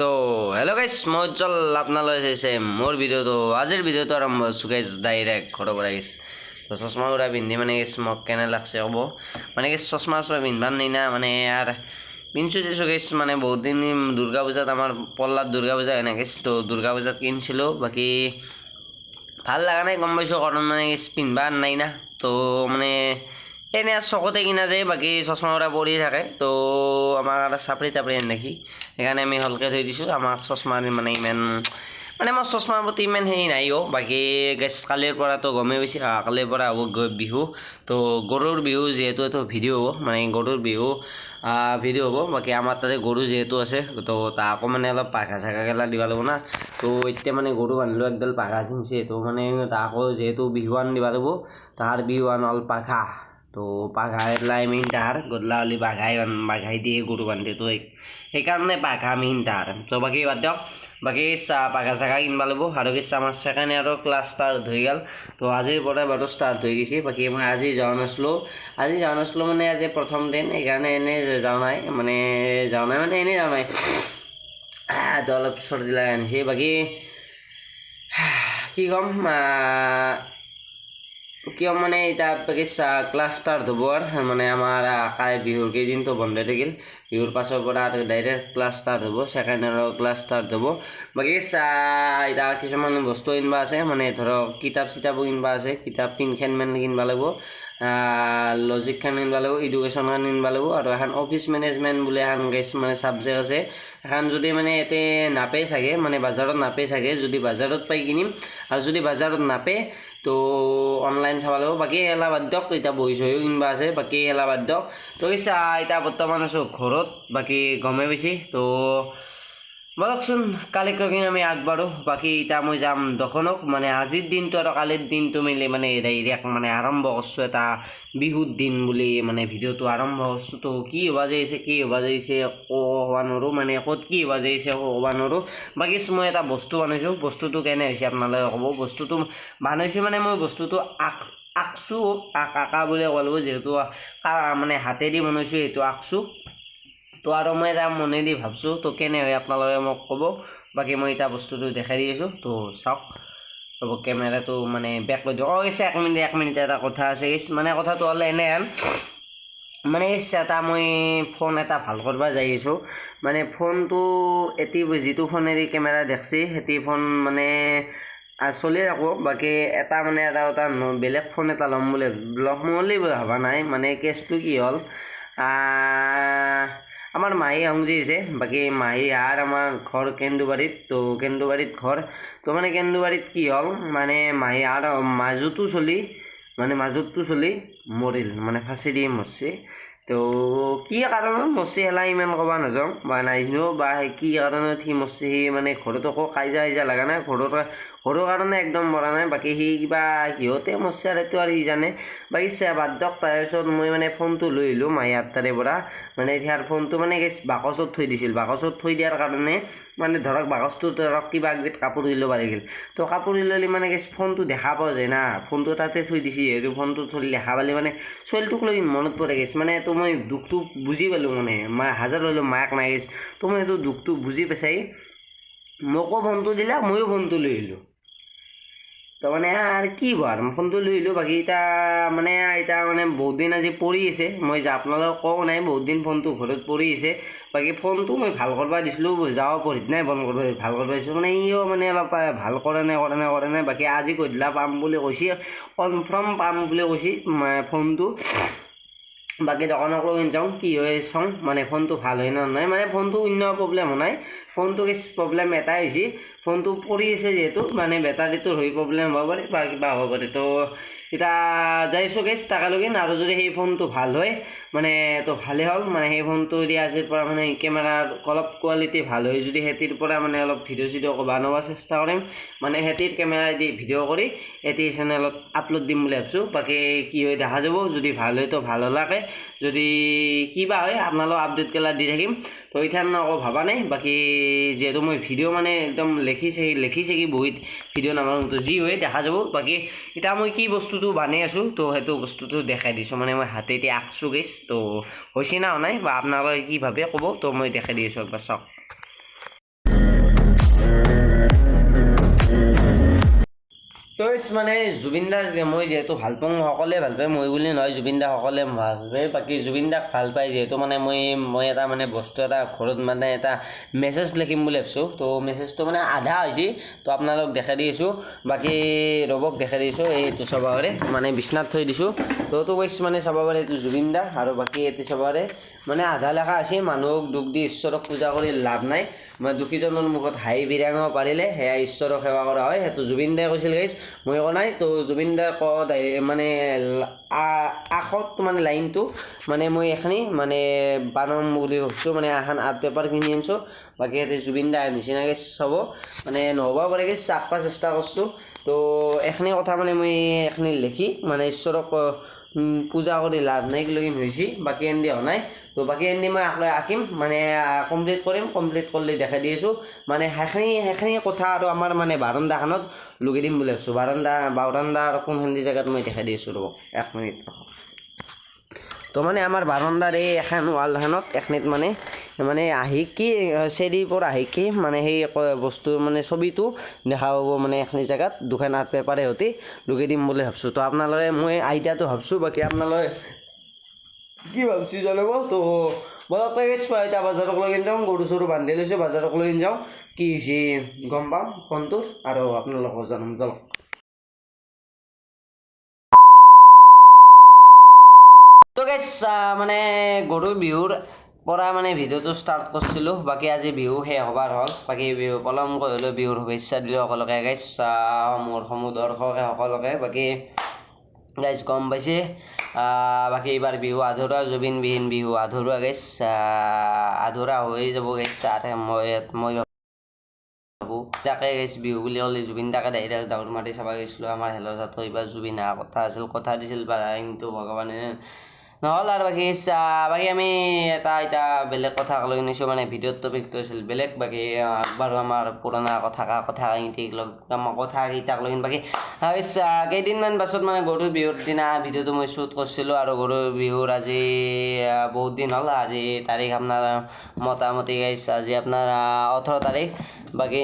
তো হেল্ল' গাইছ মই উজ্জ্বল আপোনালৈ চাইছে মোৰ ভিডিঅ'টো আজিৰ ভিডিঅ'টো আৰম্ভ কৰিছোঁ গাইছ ডাইৰেক্ট ঘৰৰ পৰা গাইছ তো চশমা উৰা পিন্ধি মানে গাইছ মোক কেনে লাগছে ক'ব মানে গাইছ চশমা পিন্ধবাৰ নাই না মানে ইয়াৰ পিন্ধছোঁ দিছোঁ গাইছ মানে বহুত দিন দুৰ্গা পূজাত আমাৰ পল্লাত দুৰ্গা পূজা হয় না গাইছ তো দুৰ্গা পূজাত কিনিছিলোঁ বাকী ভাল লগা নাই গম পাইছোঁ কাৰণ মানে গাইছ পিন্ধবাৰ নাই না তো মানে এনে চকতে কিনা যায় বাকী চশমা উৰা পৰি থাকে তো আমাৰ চাপৰি তাপৰি দেখি সেইকাৰণে আমি হলকৈ থৈ দিছোঁ আমাক চশমা মানে ইমান মানে মোৰ চশমাৰ প্ৰতি ইমান হেৰি নাই বাকী গেছ কালিৰ পৰাতো গমেই পাইছে কালিৰ পৰা হ'ব বিহু তো গৰুৰ বিহু যিহেতু এইটো ভিডিঅ' হ'ব মানে গৰুৰ বিহু ভিডিঅ' হ'ব বাকী আমাৰ তাতে গৰু যিহেতু আছে তো তাকো মানে অলপ পাঘা চাঘা গেলা দিব লাগিব না তো এতিয়া মানে গৰু বান্ধিলেও একডাল পাঘা চিঙছে তো মানে তাকো যিহেতু বিহুৱান দিব লাগিব তাৰ বিহুৱান হ'ল পাঘা তো পাঘা এলাই মেইন তাহাৰ গদলা হলি বাঘাই দিয়ে গৰু বান্ধে তো সেইকাৰণে পাঘা মেইন তাহাৰ তো বাকী বাদ দিয়ক বাকী পাঘা চাঘা কিনবা লাগিব আৰু কিছু আমাৰ ছেকেণ্ড ইয়াৰৰ ক্লাছ ষ্টাৰ্ট হৈ গ'ল তো আজিৰ পৰা বাৰু ষ্টাৰ্ট হৈ গৈছে বাকী মই আজি যোৱা নাছিলোঁ মানে আজি প্ৰথম দিন সেইকাৰণে এনেই যোৱা নাই মানে এনেই যোৱা নাই তো অলপ চৰ্দি লাগা আনিছে বাকী কি ক'ম কিয় মানে এতিয়া বাকী ক্লাছ ষ্টাৰ্ট হ'ব আৰু মানে আমাৰ বিহুৰ কেইদিনটো বন্ধ থাকিল বিহুৰ পাছৰ পৰা আৰু ডাইৰেক্ট ক্লাছ ষ্টাৰ্ট হ'ব ছেকেণ্ড ইয়াৰৰ ক্লাছ ষ্টাৰ্ট হ'ব বাকী এতিয়া কিছুমান বস্তু কিনবা আছে মানে ধৰক কিতাপ চিতাপো কিনবা আছে কিতাপ 3খানমান কিনবা লাগিব লজিকখান কিনবা লাগিব এডুকেশ্যনখান কিনবা লাগিব আৰু এখন অফিচ মেনেজমেণ্ট বুলি এখন মানে ছাবজেক্ট আছে এখন যদি মানে ইয়াতে নাপায় চাগে মানে বজাৰত নাপায় চাগে যদি বজাৰত পাই কিনিম আৰু যদি বজাৰত নাপায় তো অনলাইন চাব লাগিব বাকী এলা বাদ দিয়ক এতিয়া বহি চহিও কিনবা আছে বাকী এলা বাদ দিয়ক তো এতিয়া বৰ্তমান আছোঁ ঘৰত বাকী গমেই পাইছে তো বলকচোন কালিকলৈকে আমি আগবাঢ়ো বাকী এতিয়া মই যাম দোকানক মানে আজিৰ দিনটো আৰু কালিৰ দিনটো মিলি মানে ডাইৰেক্ট মানে আৰম্ভ কৰিছোঁ এটা বিহুৰ দিন বুলি মানে ভিডিঅ'টো আৰম্ভ কৰিছোঁ তো কি হ'বা যাইছে ক'ব নোৱাৰোঁ মানে ক'ত কি হ'বা যাইছে ক'ব নোৱাৰোঁ বাকী মই এটা বস্তু বনাইছোঁ বস্তুটো কেনে হৈছে আপোনালোকে ক'ব বস্তুটো বনাইছোঁ মানে মই বস্তুটো আঁকছোঁ আঁকা বুলি ক'ব লাগিব যিহেতু মানে হাতেদি বনাইছোঁ সেইটো আঁকছোঁ তো আৰু মই এটা মনেদি ভাবছোঁ তো কেনে হয় আপোনালোকে মোক ক'ব বাকী মই এটা বস্তুটো দেখাই দি আছোঁ তো চাওক ৰ'ব কেমেৰাটো মানে বেক লৈ দিওঁ গৈছে এক মিনিট এটা কথা আছে মানে কথাটো হ'লে এনে মানে এটা মই ফোন এটা ভাল কৰিব যাই আছোঁ মানে ফোনটো যিটো ফোনেদি কেমেৰা দেখছি সেইটো ফোন মানে চলি থাকোঁ বাকী এটা বেলেগ ফোন এটা ল'ম বুলি ভবা নাই মানে কেছটো কি হ'ল আমাৰ মাহী সংজিছে বাকী মাহী আমাৰ ঘৰ কেন্দুবাৰীত তো কেন্দুবাৰীত ঘৰ তো মানে কেন্দুবাৰীত কি হ'ল মানে মাহী মাজতো চলি মৰিল মানে ফাঁচি দি মৰছে তো কি কাৰণত মৰছে হেলা ইমান ক'ব নাযাওঁ বা নাজানো বা কি কাৰণত সি মৰছে সি মানে ঘৰত একো কাজিয়া লগা নাই ঘৰৰ কাৰণে একদম মৰা নাই বাকী সি কিবা সিহঁতে মৰছে আৰু এইটো আৰু সি জানে বাকী বাদ দিয়ক তাৰপিছত মই মানে ফোনটো লৈ আহিলোঁ মাহীৰ তাৰে পৰা মানে ইয়াৰ ফোনটো মানে বাকচত থৈ দিছিল বাকচত থৈ দিয়াৰ কাৰণে মানে ধৰক বাকচটো ধৰক কিবা একবিধ কাপোৰ দি ল'ব লাগিল তো কাপোৰ দি ল'লে মানে ফোনটো দেখা পোৱা যায় না ফোনটো তাতে থৈ দিছে সেইটো ফোনটো থৈ দেখা পালে মানে ছোৱালীটোক লৈ মনত পৰে মানে তো মই দুখটো বুজি পালোঁ মানে হাজাৰ হ'লেও মাক নাই তো মই সেইটো দুখটো বুজি পাইছাই মোকো ফোনটো দিলা ময়ো ফোনটো লৈ আহিলোঁ তো মানে আৰু কি হোৱাৰ ফোনটো লৈ আহিলোঁ বাকী এতিয়া মানে বহুত দিন আজি পৰি আছে মই আপোনালোকক কওঁ নাই বহুত দিন ফোনটো ঘৰত পৰি আছে বাকী ফোনটো মই ভাল কৰিব দিছিলোঁ যাওঁ পঢ়িত নাই বন্ধ কৰিব ভাল কৰিব দিছোঁ মানে ইও মানে অলপ ভাল কৰে নাই বাকী আজি গধূলা পাম বুলি কৈছে কনফাৰ্ম পাম বুলি কৈছে ফোনটো বাকী দোকানক লৈ যাওঁ কি হয় চাওঁ মানে ফোনটো ভাল হয় না নহয় মানে ফোনটো অন্য প্ৰব্লেম হোৱা নাই ফোনটো প্ৰব্লেম এটাই হৈছে ফোনটো পৰি আছে যিহেতু মানে বেটাৰীটোৰ হৈ প্ৰব্লেম হ'ব পাৰে বা কিবা হ'ব পাৰে তো এতিয়া যাইছোঁ তাকালৈকে আৰু যদি সেই ফোনটো ভাল হয় মানে তো ভালেই হ'ল মানে সেই ফোনটো দি আজিৰ পৰা মানে কেমেৰাৰ অলপ কোৱালিটি ভাল হয় যদি সেইটিৰ পৰা মানে অলপ ভিডিঅ' চিডিঅ' বনাব চেষ্টা কৰিম মানে সেইটিৰ কেমেৰা দি ভিডিঅ' কৰি এটি চেনেলত আপলোড দিম বুলি ভাবিছোঁ বাকী কি হয় দেখা যাব যদি ভাল হয় তো ভাল হলাকে যদি কিবা হয় আপোনালোক আপডেট গেলা দি থাকিম তো এইখান আকৌ ভবা নাই বাকী যিহেতু মই ভিডিঅ' মানে একদম লেখিছে কি বহুত ভিডিঅ' নামাৰোঁ তো যি হয় দেখা যাব বাকী এতিয়া মই কি বস্তুটো বানাই আছোঁ তো সেইটো বস্তুটো দেখাই দিছোঁ মানে মই হাতেদি আঁকছোঁ তো হৈছে না নাই বা আপোনালোকে কি ভাবে ক'ব তো মই দেখাই দি আছোঁ একবাৰ চাওক মানে জুবিন দাক মই যিহেতু ভাল পাওঁ, সকলোৱে ভাল পায়, মই বুলি নহয়, জুবিন দা সকলোৱে ভাল পায়। বাকী জুবিন দাক ভাল পায় যিহেতু মানে মই এটা মানে বস্তু এটা ঘৰত মানে এটা মেছেজ লিখিম বুলি ভাবিছোঁ। তো মেছেজটো মানে আধা হৈছে, তো আপোনালোক দেখাই দি আছোঁ। বাকী ৰবক দেখাই দি আছোঁ। এইটো চাব পাৰে, মানে বিচনাত থৈ দিছোঁ। তো কৈছে মানে চাব পাৰে এইটো জুবিন দা, আৰু বাকী এইটো চাব পাৰে মানে আধা লেখা আছে, মানুহক দুখ দি ঈশ্বৰক পূজা কৰি লাভ নাই, মানে দুখীজনৰ মুখত হাঁহি বিৰাঙিব পাৰিলে সেয়া ঈশ্বৰক সেৱা কৰা হয়। সেইটো জুবিন দাই কৈছিল গাইছ, মই কোৱা নাই। তো জুবিন দাই কত মানে আখত মানে লাইনটো মানে মই এখনি মানে বানাম বুলি ভাবিছোঁ, মানে এখন আৰ্ট পেপাৰ কিনি আনিছোঁ। বাকী ইয়াতে জুবিন দা নিচিনাকৈ চাব মানে নহ'ব পাৰে গাইছ, আঁকবা চেষ্টা কৰিছোঁ। তো এখনি কথা মানে মই এখনি লিখি মানে ঈশ্বৰক পূজা কৰি লাভ নাই লগিন হৈছে, বাকী এনে হোৱা নাই। তো বাকী এনে মই আঁকিম, মানে কমপ্লিট কৰিম, কমপ্লিট কৰিলে দেখাই দি আছোঁ। মানে সেইখিনি কথা আৰু আমাৰ মানে বাৰান্দাখনত লগাই দিম বুলি ভাবিছোঁ। বাৰান্দাৰ কোনখিনি জেগাত মই দেখাই দি আছোঁ ৰ'ব, 1 মিনিট। তো মানে আমাৰ বাৰান্দাৰ এই এখন ৱালখনত এখনিত মানে আহি কি চেৰিৰ পৰা আহি কি মানে সেই বস্তু মানে ছবিটো দেখা পাব, মানে এখনি জেগাত দুখন আৰ্ট পেপাৰে সৈতে লগাই দিম বুলি ভাবিছোঁ। তো আপোনালোকে মই আইডিয়াটো ভাবিছোঁ, বাকী আপোনালোকে কি ভাবছি জনাব। তো বলক এতিয়া বজাৰক লৈ যাওঁ, গৰু চৰু বান্ধি লৈছোঁ, বজাৰক লৈ যাওঁ, কি হৈছে গম পাম ফোনটোৰ, আৰু আপোনালোকক জনাম জলক। তো গাইছ মানে গৰু বিহুৰ পৰা মানে ভিডিঅ'টো ষ্টাৰ্ট কৰিছিলোঁ। বাকী আজি বিহু শেষ হ'বৰ হ'ল, বাকী বিহু পলমকৈ হ'লেও বিহুৰ শুভেচ্ছা দিলোঁ সকলোকে গাইছ, মোৰ সমূহ দৰ্শকে সকলোকে। বাকী গাইছ গম পাইছে, বাকী এইবাৰ বিহু আধৰুৱা, জুবিনবিহীন বিহু আধৰুৱা গাইছ, আধৰুৱা হৈ যাব গাইছ। মই ভাবোঁ তাকে গাইছ, বিহু বুলি ক'লে জুবিন দাকে ডাইৰেক্ট দাউৰ মাৰি চাব গৈছিলোঁ। আমাৰ হেলজাতো এইবাৰ জুবিন অহা কথা আছিল, কথা দিছিল বা কিন্তু ভগৱানে নহ'ল। আৰু বাকী আমি এতিয়া বেলেগ কথা লৈ নিছোঁ, মানে ভিডিঅ'ৰ টপিকটো আছিল বেলেগ। বাকী আগবাৰো আমাৰ পুৰণা কথাকেইটাক লৈ বাকী কেইদিনমান পাছত মানে গৰুৰ বিহুৰ দিনা ভিডিঅ'টো মই শ্বুট কৰিছিলোঁ। আৰু গৰুৰ বিহুৰ আজি বহুত দিন হ'ল, আজি তাৰিখ আপোনাৰ মোটামুটি গাইছ আজি আপোনাৰ 18 তাৰিখ। বাকী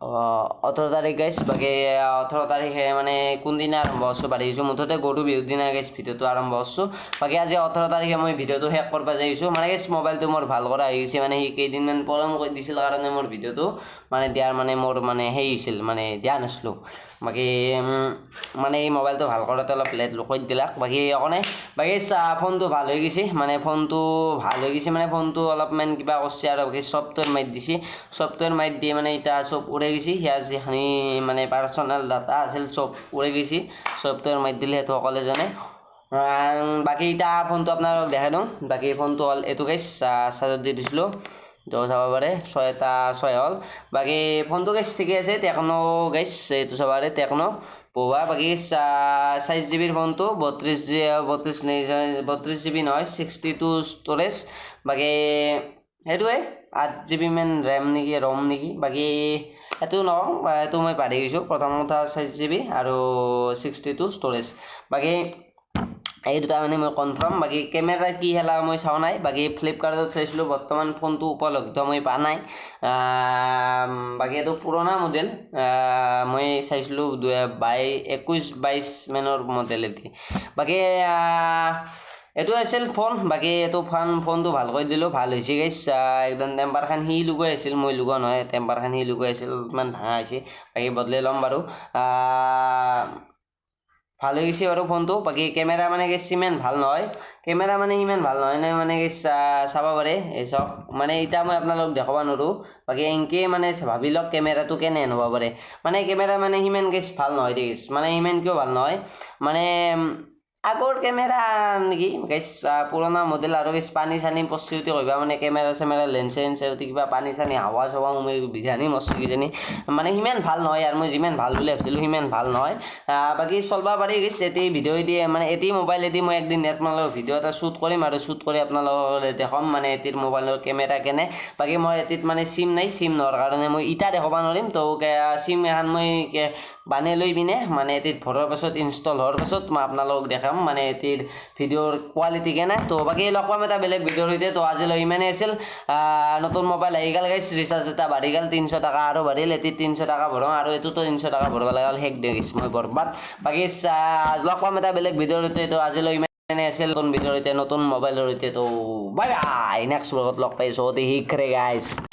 18 তাৰিখ গাইছ, বাকী 18 তাৰিখে মানে কোনদিনা আৰম্ভ কৰিছোঁ বাঢ়িছোঁ, মুঠতে গৰু বিহুৰ দিনা গাইছ ভিডিঅ'টো আৰম্ভ কৰিছোঁ। বাকী আজি 18 তাৰিখে মই ভিডিঅ'টো শেষ কৰিব যাইছোঁ। মানে গাইছ মোবাইলটো মোৰ ভাল কৰা হৈ গৈছে, মানে সি কেইদিনমান পলম কৰি দিছিল কাৰণে মোৰ ভিডিঅ'টো মানে দিয়াৰ মানে মোৰ মানে সেই হৈছিল, মানে দিয়া নাছিলোঁ। বাকী মানে এই মোবাইলটো ভাল কৰোঁতে অলপ লেট কৰি দিলাক, বাকী একো নাই। বাকী ফোনটো ভাল হৈ গৈছে, মানে ফোনটো ভাল হৈ গৈছে, মানে ফোনটো অলপমান কিবা কৰিছে আৰু বাকী ছফ্টৱেৰ মাৰি দিছে, ছফ্টৱেৰ মাৰি দিয়ে মানে এতিয়া চব উৰাই গৈছে, সেয়া যিখিনি মানে পাৰ্চনেল ডাটা আছিল চব উৰাই গৈছে, ছফ্টৱেৰ মাৰি দিলে সেইটো সকলোৱে জানে। বাকী এতিয়া ফোনটো আপোনালোক দেখাই দিওঁ। বাকী ফোনটো হ'ল এইটো গাইছ, চাৰ্জত দি দিছিলোঁ, তো চাব পাৰে 6 হ'ল। বাকী ফোনটো গাইছ ঠিকে আছে, টেকনো গাইছ, এইটো চাব পাৰে টেকনো পোৱা। বাকী 4 GB ফোনটো, 32 GB নহয়, 62 ষ্ট'ৰেজ। বাকী সেইটোৱে 8 GB মান ৰেম নেকি, ৰম নেকি, বাকী এইটো নকওঁ, এইটো মই পাহৰি গৈছোঁ। প্ৰথম কথা 4 GB আৰু 62 ষ্ট'ৰেজ। বাকী এই দুটা মানে মই কনফাৰ্ম। বাকী কেমেৰা কি হেলা মই চোৱা নাই, বাকী ফ্লিপকাৰ্টত চাইছিলোঁ, বৰ্তমান ফোনটো উপলব্ধ মই পোৱা নাই। বাকী এইটো পুৰণা মডেল, মই চাইছিলোঁ 21-22 মানৰ মডেল এটি। বাকী এইটো আছিল ফোন। বাকী এইটো ফোনটো ভাল কৰি দিলোঁ, ভাল হৈছে গাইছ। একদম টেম্পাৰখান সি লুকুৱাই আছিল, মই লুকুৱা নহয়, টেম্পাৰখান সি লুকুৱাই আছিল, ইমান ভাঙা হৈছে। বাকী বদলাই ল'ম বাৰু, ভাল হৈ গৈছে বাৰু ফোনটো। বাকী কেমেৰা মানে কি সিমান ভাল নহয়, মানে কি চাব পাৰে এই চাওক, মানে এতিয়া মই আপোনালোকক দেখাব নোৱাৰোঁ। বাকী এনকে মানে ভাবি লওক কেমেৰাটো কেনে হ'ব পাৰে, মানে কেমেৰা মানে সিমান গেছ ভাল নহয় দেই, মানে সিমান কিয় ভাল নহয়, মানে আগৰ কেমেৰা নেকি গাইছ, পুৰণা মডেল। আৰু গাইছ পানী চানী পচি কৰিবা মানে কেমেৰা লেন্স কিবা পানী চানী হাৱা চাৱা সোমাই বিধানী মচি কিজানি, মানে সিমান ভাল নহয়। আৰু মই যিমান ভাল বুলি ভাবিছিলোঁ সিমান ভাল নহয়। বাকী চলব পাৰি গাইছ, এটি ভিডিঅ' দিয়ে মানে এটি মোবাইল এটি মই একদিন আপোনালোকৰ ভিডিঅ' এটা শ্বুট কৰিম, আৰু শ্বুট কৰি আপোনালোকক দেখাম মানে এটিৰ মোবাইলৰ কেমেৰা কেনে। বাকী মই এটিত মানে চিম নাই, চিম নোহোৱাৰ কাৰণে মই ইটা দেখাব নোৱাৰিম। তো চিম এখন মই বানাই লৈ পিনে মানে এটিত ভৰোৱাৰ পাছত ইনষ্টল হোৱাৰ পাছত মই আপোনালোকক দেখাম। চাম মানে এটিৰ ভিডিঅ'ৰ কোৱালিটি কেনে তো বাকী লগ পাম এটা বেলেগ ভিডিঅ'ৰ সৈতে তো আজিলৈ ইমানেই আছিল নতুন মোবাইল আহি গ'ল গাইছ ৰিচাৰ্জ এটা বাঢ়ি গ'ল 300 টকা আৰু বাঢ়িল এটি 300 টকা ভৰাওঁ আৰু এইটোতো 300 টকা ভৰাব লগা হ'ল শেষ দিয়ে গৈছে মই বৰবাদ বাকী লগ পাম এটা বেলেগ ভিডিঅ'ৰ সৈতে তো আজিলৈ ইমানেই আছিল নতুন ভিডিঅ'ৰ সৈতে নতুন মোবাইলৰ সৈতে তো বাই বাই নেক্সট ব্লগত লগ পাইছোঁ অতি শীঘ্ৰে গাইছ